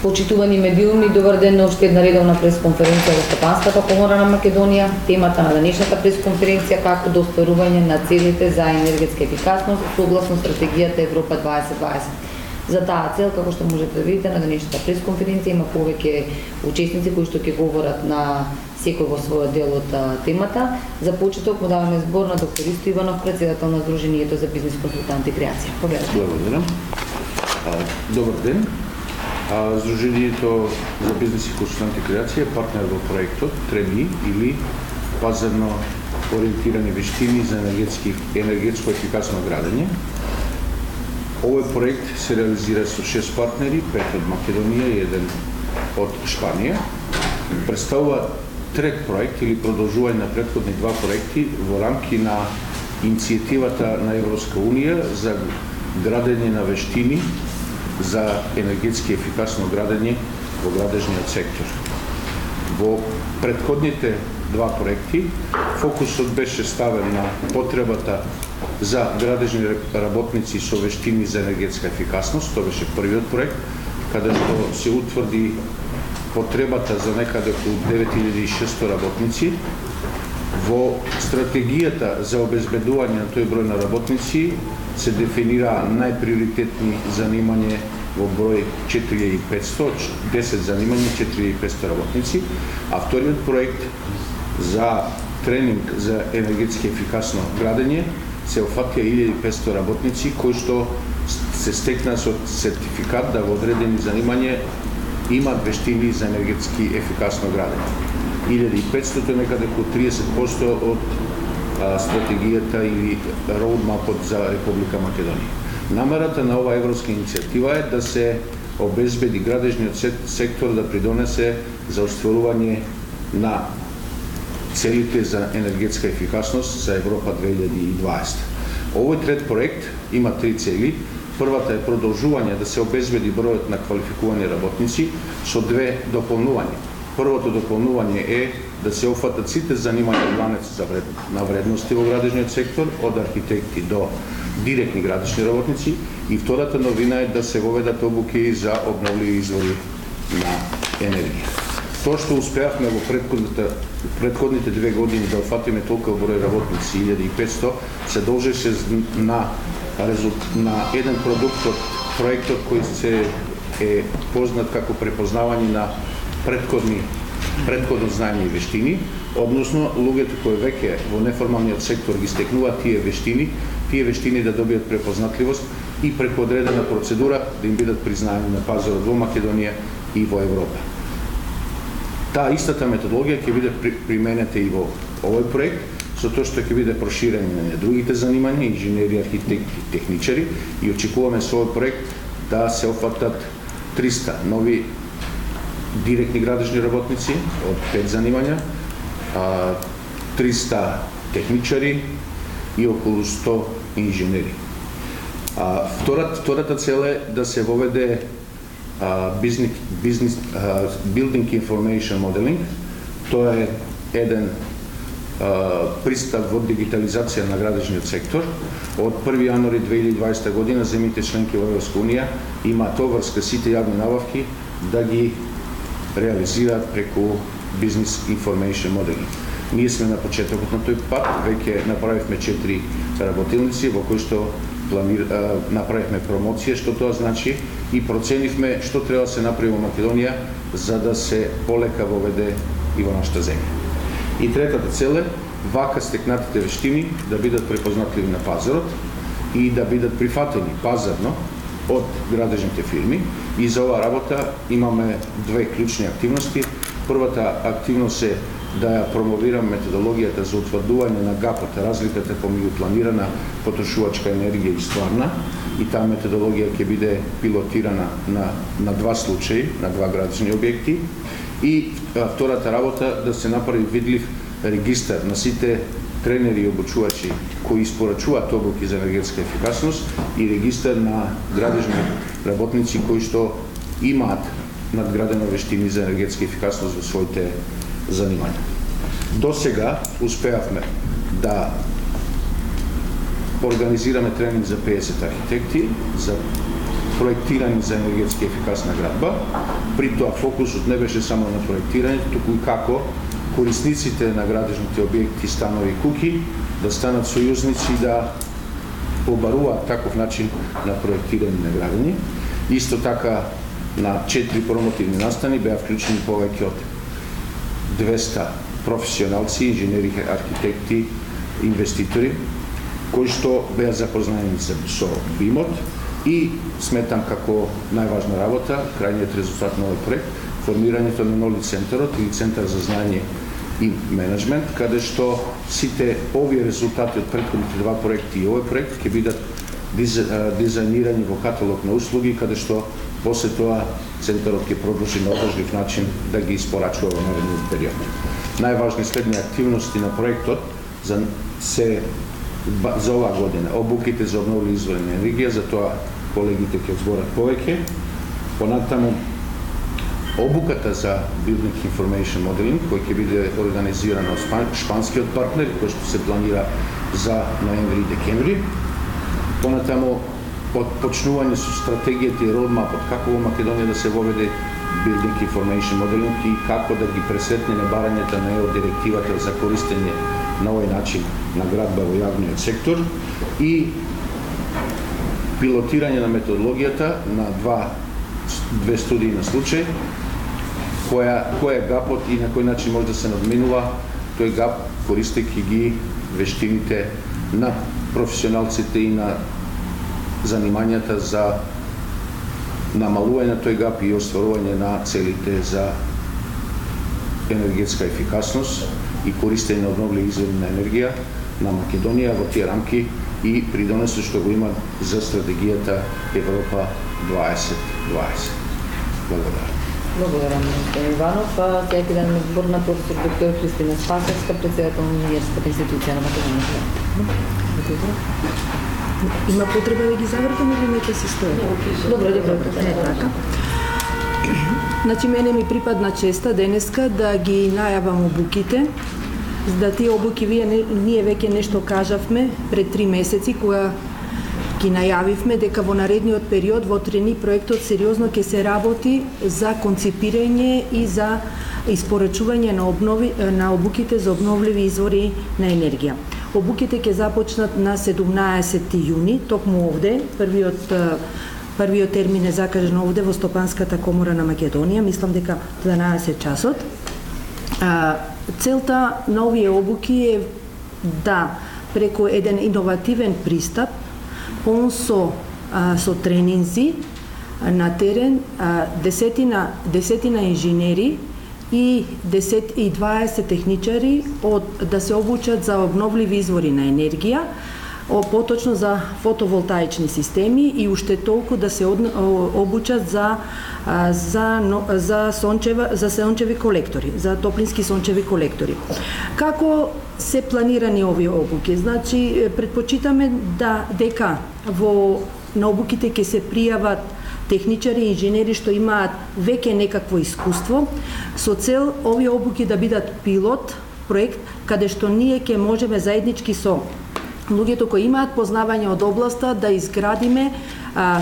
Почитувани медиуми, добар ден на уште една редовна пресконференција во Стопанската комора на Македонија. Темата на денешната пресконференција како до остварување на целите за енергетска ефикасност согласно стратегијата Европа 2020. За таа цел, како што можете да видите на денешната пресконференција, има повеќе учесници кои што ќе говорат на секој во својот дел од темата. За почеток му даваме збор на доктор Исто Иванов, председател на Сдруженијето за бизнис консултанти Креација. Благодарам. Добар ден. Сдруженијето за бизнис и консултанти Креација е партнер во проектот ТРЕБИ или пазарно ориентирани вештини за енергетско ефикасно градење. Овој проект се реализира со 6 партнери, 5 од Македонија и 1 од Шпанија. Представува трет проект или продолжување на претходни два проекти во рамки на иницијативата на Европска Унија за градење на вештини за енергетски ефикасно градење во градежниот сектор. Во претходните два проекти фокусот беше ставен на потребата за градежни работници со вештини за енергетска ефикасност. Тоа беше првиот проект, каде што се утврди потребата за некаде околу 9600 работници. Во стратегијата за обезбедување на тој број на работници се дефинира најприоритетни занимање во број 4500, 10 занимања, 4500 работници, а вториот проект за тренинг за енергетски ефикасно градење се опфаќа 1500 работници кои што се стекна со сертификат да во одредени занимања имат вештини за енергетски ефикасно градење. 1500 некаде околу 30% од стратегијата или роудмапот за Република Македонија. Намерата на оваа европска иницијатива е да се обезбеди градежниот сектор да придонесе за остварување на целите за енергетска ефикасност за Европа 2020. Овој трет проект има три цели. Првата е продолжување да се обезбеди бројот на квалификувани работници со две дополнувања. Првото дополнување е да се опфатат сите занимања ланец на вредности во градежниот сектор, од архитекти до директни градежни работници, и втората новина е да се воведат обуки за обновливи извори на енергија. Тоа што успеавме во претходните 2 години да опфатиме толкова број работници, 1500, се должеше на еден продукт од проектот кој се е познат како препознавање на предходно знаење и вештини, односно луѓето кои веќе во неформалниот сектор ги стекнуваат тие вештини да добијат препознатливост и преку одредена процедура да им бидат признаени на пазарот во Македонија и во Европа. Таа истата методологија ќе биде применета и во овој проект, со тоа што ќе биде проширење на другите занимања, инженери, архитекти, техничари, и очекуваме со овој проект да се опфатат 300 нови директни градежни работници од 5 занимања, 300 техничари и околу 100 инженери. Втората цел е да се воведе Building Information Modeling. Тоа е еден пристап во дигитализација на градежниот сектор. Од 1 јануари 2020 година земјите членки во Европска Унија имаат обврска сите јавни набавки да ги реализираат преку Business Information Modeling. Ние сме на почетокот на тој пат, веќе направивме 4 работилници во кои што направивме промоција, што тоа значи, и проценивме што треба да се направи во Македонија за да се полека воведе и во нашата земја. И третата цел е вака стекнатите вештини да бидат препознатливи на пазарот и да бидат прифатени пазарно од градежните фирми, и за оваа работа имаме две клучни активности. Првата активност е да ја промовирам методологијата за утврдување на гапот, разликата помеѓу планирана потрошувачка енергија и стварна, и таа методологија ќе биде пилотирана на два случаи, на два градежни објекти. И втората работа да се направи видлив регистар на сите тренери и обучувачи кои испорачуваат обуки за енергетска ефикасност и регистар на градежни работници кои што имаат надградено вештини за енергетска ефикасност во своите занимања. До сега успеавме да организираме тренинг за 50 архитекти, за проектирани за енергетски ефикасна градба. При тоа фокусот не беше само на проектирањето, туку и како корисниците на градежните објекти, станови и куќи да станат сојузници и да побаруваат таков начин на проектирање на градење. Исто така на 4 промотивни настани беа вклучени повеќе од 200 професионалци, инженери, архитекти, инвеститори, кои што беа запознаени со БИМот и сметам како најважна работа, крајниот резултат на овој проект, формирањето на нови центарот или Центар за знаење и менеджмент, каде што сите овие резултати од претходните два проекти и овој проект ќе бидат дизајнирани во каталог на услуги, каде што после тоа центарот ќе продолжи на одржлив начин да ги испорачува во наредниот период. Најважни следни активности на проектот за оваа година: обуките за обновливи извори на енергија, за тоа колегите ќе зборат повеќе. Понатаму обуката за Building Information Modeling, кој ќе биде организирана од шпанскиот партнер, кој што се планира за ноември и декември. Понатаму почнување со стратегијата и родмапот како во Македонија да се воведе Building Information Modeling и како да ги пресретне барањата на ЕО директивата за користење на овој начин на градба во јавниот сектор и пилотирање на методологијата на две студии на случај, кој е гапот и на кој начин може да се надминува тој гап, користејќи ги вештините на професионалците и на занимањата за намалување на тој гап и остварување на целите за енергетска ефикасност и користење на обновливи извори на енергија на Македонија во тие рамки и придонесот што го има за стратегијата Европа 2020. Благодарам. Благодарам, господин Иванов. Сега ќе дадем збор на професор доктор Христина Спасовска, председател на Универзитетска институција на Македонија. Има потреба да ги завртам или нека се стои? Добро. Не така. Значи, мене ми припадна честа денеска да ги најавам обуките. За тие обуки ние веќе нешто кажавме пред 3 месеци, кога ги најавивме дека во наредниот период во трени проектот сериозно ќе се работи за конципирање и за испорачување на обуките за обновливи извори на енергија. Обуките ќе започнат на 17 јуни, токму овде. Првиот термин е закажан овде во Стопанската комора на Македонија, мислам дека 12 часот. Целта на овие обуки е да преку еден иновативен пристап, полн со тренинзи на терен, десетина инженери и 20 техничари да се обучат за обновливи извори на енергија, поточно за фотоволтаични системи и уште толку да се обучат за сончеви колектори, за топлински сончеви колектори. Како се планирани овие обуки? Значи, предпочитаме дека на обуките ќе се пријават техничари и инженери што имаат веќе некакво искуство, со цел овие обуки да бидат пилот проект, каде што ние ќе можеме заеднички со луѓето кои имаат познавање од областа да изградиме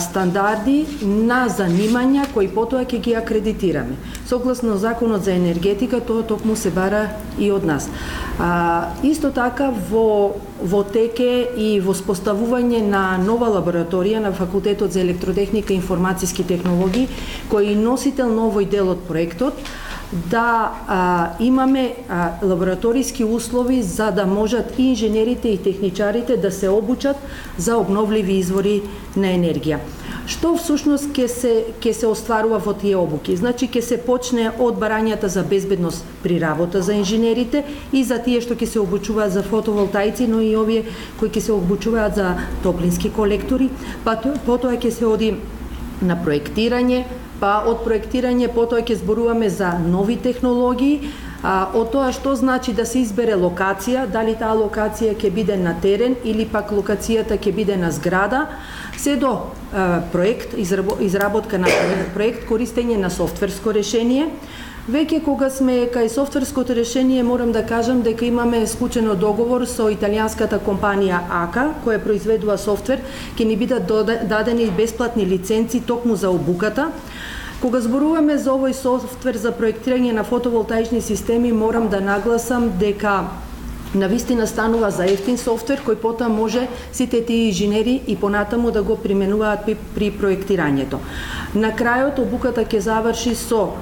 стандарди на занимања кои потоа ќе ги акредитираме. Согласно Законот за енергетика, тоа токму се бара и од нас. Исто така во теке и во споставување на нова лабораторија на Факултетот за електротехника и информацијски технологии, кој е носител на овој дел од проектот, да имаме лабораториски услови за да можат и инженерите и техничарите да се обучат за обновливи извори на енергија. Што всушност ќе се остварува во тие обуки? Значи, ќе се почне од барањата за безбедност при работа за инженерите и за тие што ќе се обучуваат за фотоволтаици, но и овие кои ќе се обучуваат за топлински колектори, потоа ќе се оди на проектирање, од проектирање потоа ќе зборуваме за нови технологии, од тоа што значи да се избере локација, дали таа локација ќе биде на терен или пак локацијата ќе биде на зграда, се до проект, изработка на проект, користење на софтверско решение. Веќе кога сме кај софтверското решение, морам да кажам дека имаме склучено договор со италијанската компанија АКА, која произведува софтвер, ќе ни бидат дадени бесплатни лиценци токму за обуката. Кога зборуваме за овој софтвер за проектирање на фотоволтаични системи, морам да нагласам дека навистина станува за ефтин софтвер кој потоа може сите тие инженери и понатаму да го применуваат при проектирањето. На крајот обуката ќе заврши со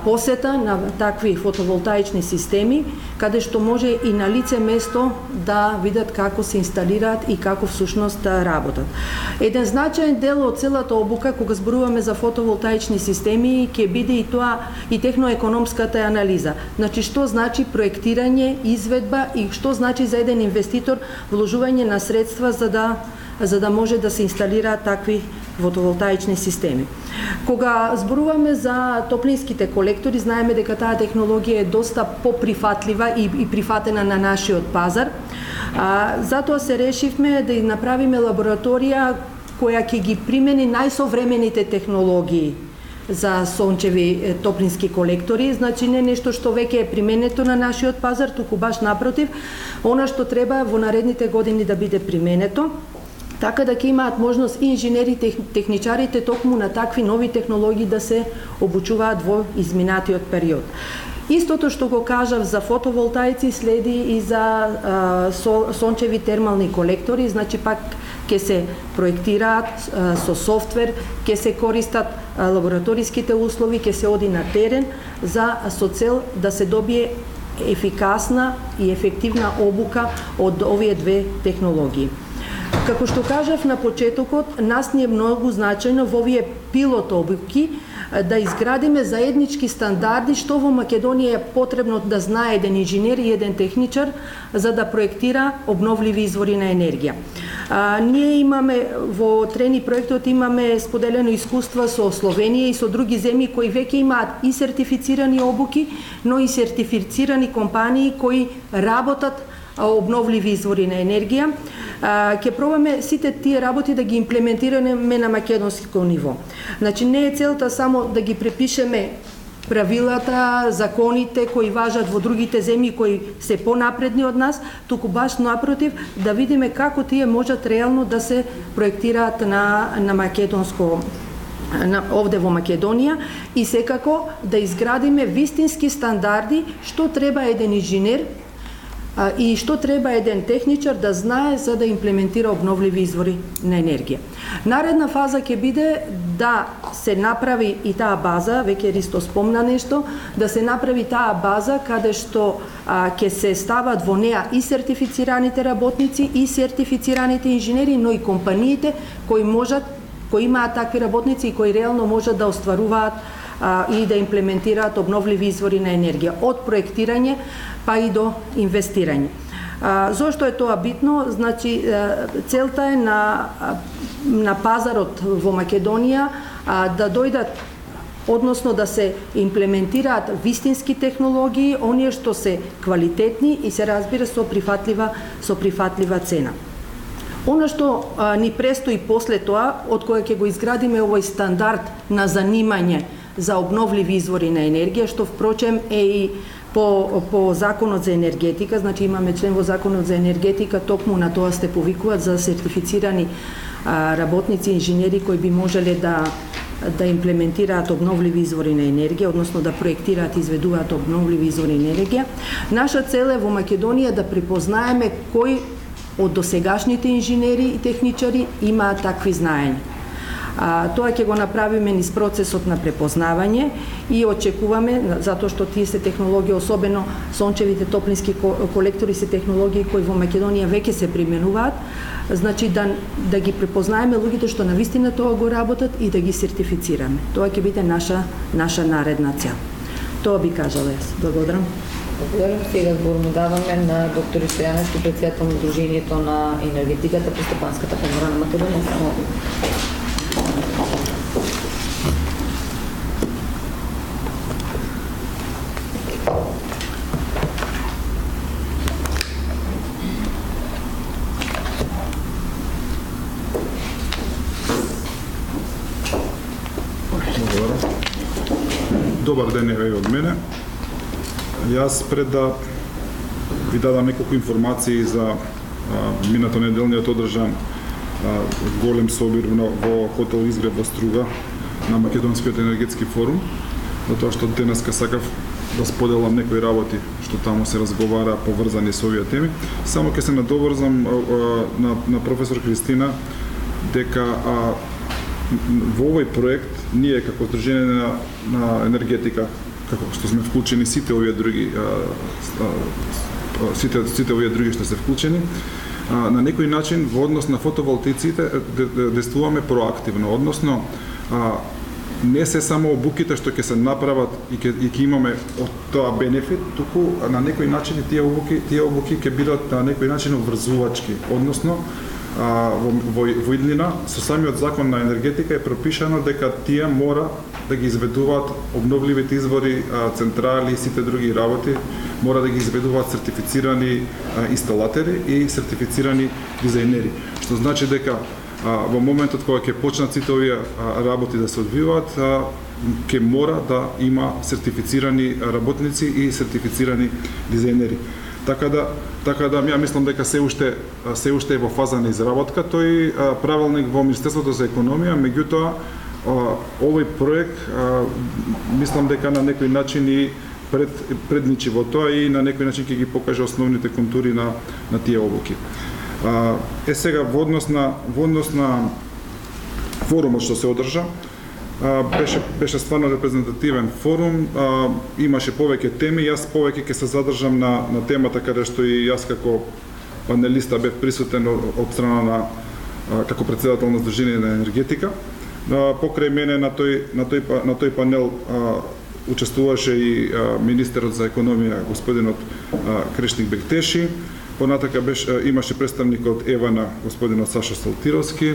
посета на такви фотоволтаични системи, каде што може и на лице место да видат како се инсталираат и како всушност работат. Еден значаен дел од целата обука, кога зборуваме за фотоволтаични системи, ќе биде и тоа и техноекономската анализа. Значи, што значи проектирање, изведба и што значи за еден инвеститор вложување на средства за да може да се инсталираат такви фотоволтаични системи. Кога зборуваме за топлинските колектори, знаеме дека таа технологија е доста поприфатлива и прифатена на нашиот пазар. Затоа се решивме да направиме лабораторија која ќе ги примени најсовремените технологии за сончеви топлински колектори, значи не нешто што веќе е применето на нашиот пазар, туку баш напротив, она што треба во наредните години да биде применето, така да ќе имаат можност и инженерите и техничарите токму на такви нови технологии да се обучуваат во изминатиот период. Истото што го кажав за фотоволтаици следи и за сончеви термални колектори, значи пак ќе се проектираат со софтвер, ќе се користат лабораториските услови, ќе се оди на терен со цел да се добие ефикасна и ефективна обука од овие две технологии. Како што кажав на почетокот, нас ни е многу значајно во овие пилот обуки да изградиме заеднички стандарди што во Македонија е потребно да знае еден инженер и еден техничар за да проектира обновливи извори на енергија. Ние имаме во Трени проектот имаме споделено искуство со Словенија и со други земји кои веќе имаат и сертифицирани обуки, но и сертифицирани компании кои работат обновливи извори на енергија. Ќе пробаме сите тие работи да ги имплементираме на македонско ниво. Значи не е целта само да ги препишеме правилата, законите кои важат во другите земји кои се понапредни од нас, туку баш напротив да видиме како тие можат реално да се проектираат на македонско овде во Македонија и секако да изградиме вистински стандарди што треба еден инженер и што треба еден техничар да знае за да имплементира обновливи извори на енергија. Наредна фаза ќе биде да се направи и таа база, веќе Ристо спомна нешто, да се направи таа база каде што ќе се стават во неа и сертифицираните работници и сертифицираните инженери, но и компаниите кои имаат такви работници и кои реално можат да остваруваат и да имплементираат обновливи извори на енергија, од проектирање па и до инвестирање. Зошто е тоа битно? Значи, целта е на пазарот во Македонија да дојдат, односно да се имплементираат вистински технологии, оние што се квалитетни и се разбира со прифатлива цена. Она што ни престои после тоа, од која ќе го изградиме овој стандард на занимање за обновливи извори на енергија, што впрочем е и по Законот за енергетика, значи имаме член во Законот за енергетика, токму на тоа се повикуваат за сертифицирани работници, инженери кои би можеле да имплементираат обновливи извори на енергија, односно да проектираат и изведуваат обновливи извори на енергија. Наша цел е во Македонија да препознаеме кои од досегашните инженери и техничари имаат такви знаења. Тоа ќе го направиме низ процесот на препознавање и очекуваме, затоа што тие се технологии, особено сончевите топлински колектори се технологии кои во Македонија веќе се применуваат, значи да ги препознаеме луѓето што навистина тоа го работат и да ги сертифицираме. Тоа ќе биде наша наредна цел. Тоа би кажала јас. Благодарам. Благодарам. Сега збор му даваме на доктор Стојановски, председател на Удруженијето на енергетиката при Стопанската комора на Македонија. Добар ден еве од мене. Јас пред да ви дадам неколку информации за минато неделниот одржан голем собир во хотел Изгреб во Струга на Македонскиот енергетски форум, затоа што денеска сакав да споделам некои работи што таму се разговара поврзани со овие теми. Само ќе се надоврзам на професор Кристина дека во овој проект ние како Здружение на енергетика, како што сме вклучени сите овие други сите овие други што се вклучени, на некој начин во однос на фотоволтаиците действуваме проактивно, односно не се само обуките што ќе се направат и ќе имаме од тоа бенефит, туку на некој начин тие обуки ќе бидат на некој начин обврзувачки, односно во иднина со самиот закон на енергетика е пропишано дека тие мора да ги изведуваат обновливите извори, централи и сите други работи, мора да ги изведуваат сертифицирани инсталатери и сертифицирани дизајнери. Што значи дека во моментот кога ќе почнат сите овие работи да се одвиваат, ќе мора да има сертифицирани работници и сертифицирани дизајнери. Така да ја мислам дека се уште е во фаза на изработка тој правилник во Министерството за економија, меѓутоа овој проект мислам дека на некој начин и предничи во тоа и на некој начин ќе ги покаже основните контури на тие обуки. Сега во однос на форумот што се одржа, беше стварно репрезентативен форум, имаше повеќе теми, јас повеќе ќе се задржам на темата каде што и јас како панелиста бев присутен од страна на како претседател на Здружение на енергетика. Покрај мене на тој панел учествуваше и министерот за економија господинот Крешник Бектеши, понатака имаше представник од Евана господинот Саша Салтировски,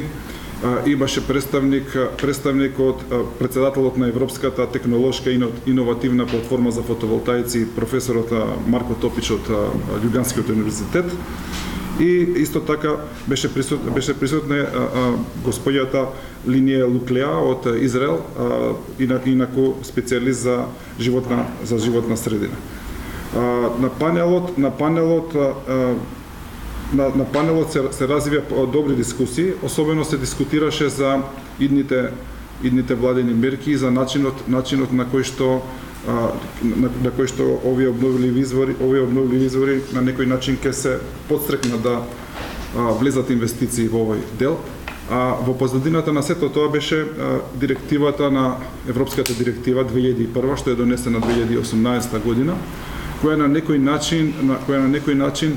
имаше представник од претседателот на Европската технолошка иновативна платформа за фотоволтаици професорот Марко Топич од Љубљанскиот универзитет. И исто така беше присутна господјата Линија Луклеа од Израел, инаку специјалист за животна средина. На панелот се развија добри дискусии, особено се дискутираше за идните владени мерки и за начинот на кој што овие обновливи извори на некој начин ќе се подстрекнат да влезат инвестиции во овој дел. Во позадината на сето тоа беше директивата на Европската директива 2001 што е донесена 2018 година, која на некој начин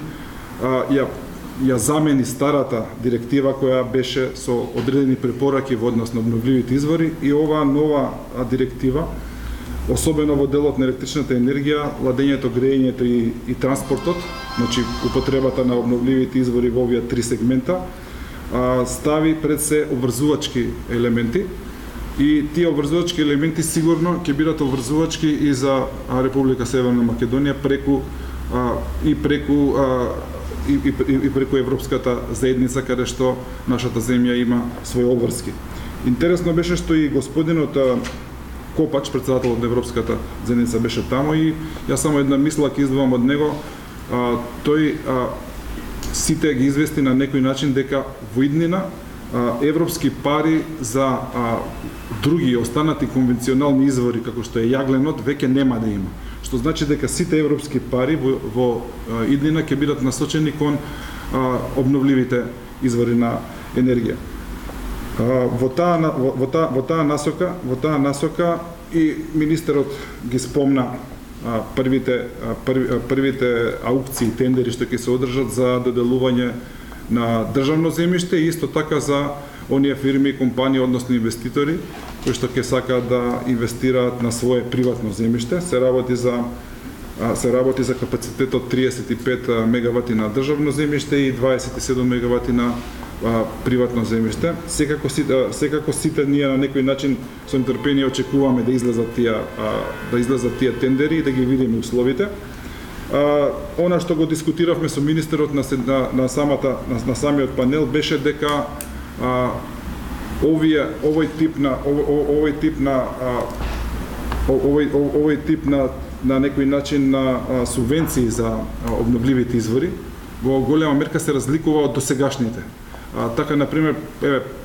ја замени старата директива која беше со одредени препораки во однос на обновливите извори, и оваа нова директива, особено во делот на електричната енергија, ладењето, грејењето и транспортот, значи употребата на обновливите извори во овие три сегмента, стави пред се обврзувачки елементи, и тие обврзувачки елементи сигурно ќе бидат обврзувачки и за Република Северна Македонија преку Европската заедница, каде што нашата земја има свој обврски. Интересно беше што и господинот Копач, претседател од Европската заедница, беше таму, и јас само една мисла ќе издвоам од него. Тој сите ги извести на некој начин дека во иднина европски пари за други останати конвенционални извори како што е јагленот веќе нема да има. Што значи дека сите европски пари во иднина ќе бидат насочени кон обновливите извори на енергија. Во таа насока и министерот ги спомна првите аукции, тендери што ќе се одржат за доделување на државно земјиште, и исто така за оние фирми, компании, односно инвеститори кои што ќе сакаат да инвестираат на свое приватно земјиште. Се работи за капацитет од 35 мегавати на државно земјиште и 27 мегавати на приватно земјиште. Секако сите ние на некој начин со нетрпение очекуваме да излезат тие тендери и да ги видиме условите. Она што го дискутиравме со министерот на самиот панел беше дека овој тип на овој тип на некој начин на субвенции за обновливите извори во голема мерка се разликува од досегашните. Така, например,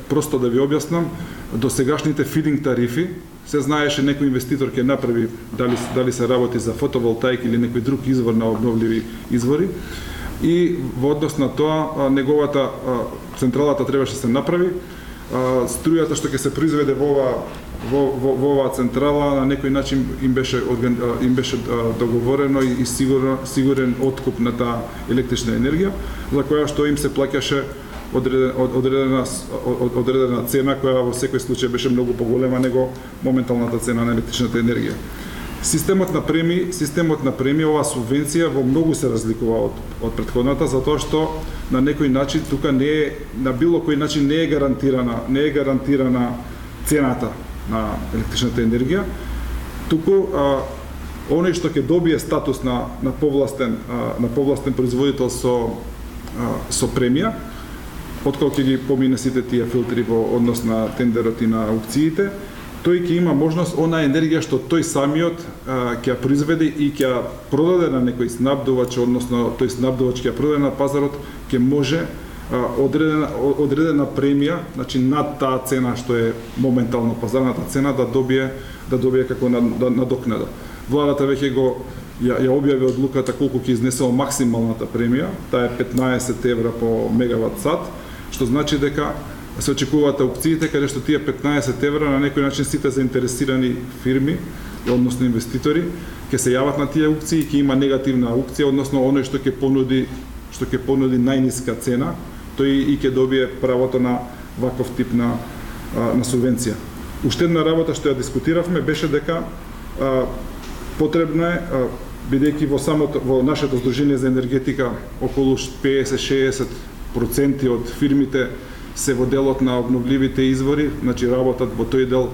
просто да ви објаснам, досегашните фидинг тарифи, се знаеше некој инвеститор ќе направи дали се работи за фотоволтаик или некој друг извор на обновливи извори, и во однос на тоа неговата централата требаше да се направи, струјата што ќе се произведе во оваа централа на некој начин им беше договорено и сигурен откуп на таа електрична енергија, за која што им се плаќаше одредена цена, која во секој случај беше многу поголема него моменталната цена на електричната енергија. Системот на премии, оваа субвенција во многу се разликува од претходната, затоа што на некој начин тука на било кој начин не е гарантирана цената на електричната енергија, туку оној што ќе добие статус на повластен производител со премија, откако ќе ги помине сите тие филтри во однос на тендерот и на аукциите, тој ќе има можност она енергија што тој самиот ќе ја произведе и ќе ја продаде на некој снабдувач, односно тој снабдувач ќе ја продаде на пазарот, ќе може одредена премија, значи над таа цена што е моментално пазарната цена, да добие како надокнада. Владата веќе ја објави одлуката колку ќе изнесува максималната премија, таа е 15 евра по мегават сат, што значи дека се очекуваат аукциите каде што тие 15 евра на некој начин сите заинтересирани фирми, односно инвеститори, ќе се јават на тие аукции, ќе има негативна аукција, односно оној што ќе понуди најниска цена, тој и ќе добие правото на ваков тип на субвенција. Уште една работа што ја дискутиравме беше дека потребно е, бидејќи во нашето Сдружение за енергетика околу 50-60% од фирмите се во делот на обновливите извори, значи работат во тој дел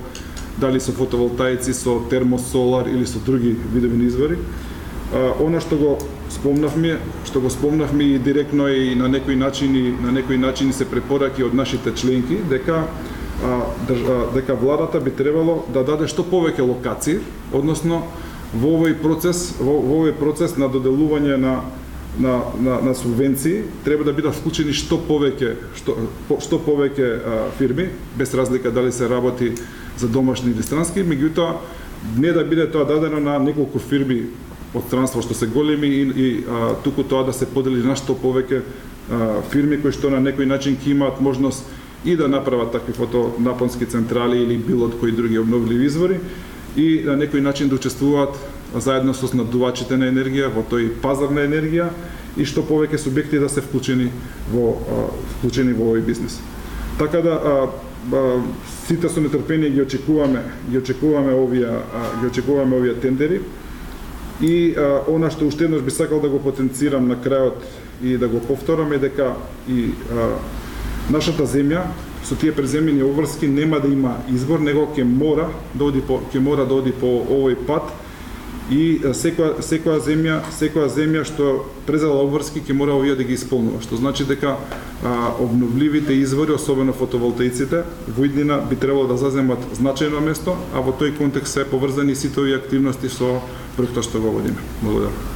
дали со фотоволтаици, со термосолар или со други видови извори. Она што го спомнавме и директно и на некој начин се препораки од нашите членки дека владата би требало да даде што повеќе локации, односно во овој процес на доделување на субвенции треба да бидат вклучени што повеќе фирми, без разлика дали се работи за домашни или странски, меѓутоа не да биде тоа дадено на неколку фирми од странство што се големи и туку тоа да се подели на што повеќе фирми кои што на некој начин ќе имаат можност и да направат такви фотонапонски централи или било кои други обновливи извори и на некој начин да учествуваат заедно со снабдувачите на енергија во тој пазар на енергија и што повеќе субјекти да се вклучени во овој бизнес. Така да сите со нетрпение ги очекуваме овие тендери и она што уште еднаш би сакал да го потенцирам на крајот и да го повторам е дека и нашата земја со тие преземени обврски нема да има избор, него ќе мора да оди по овој пат и секоја земја што презела обврски ќе мора овие да ги исполнува, што значи дека обновливите извори, особено фотоволтаиците, во иднина би требало да заземат значајно место, а во тој контекст се поврзани сите овие активности со проектот што го водиме. Благодарам.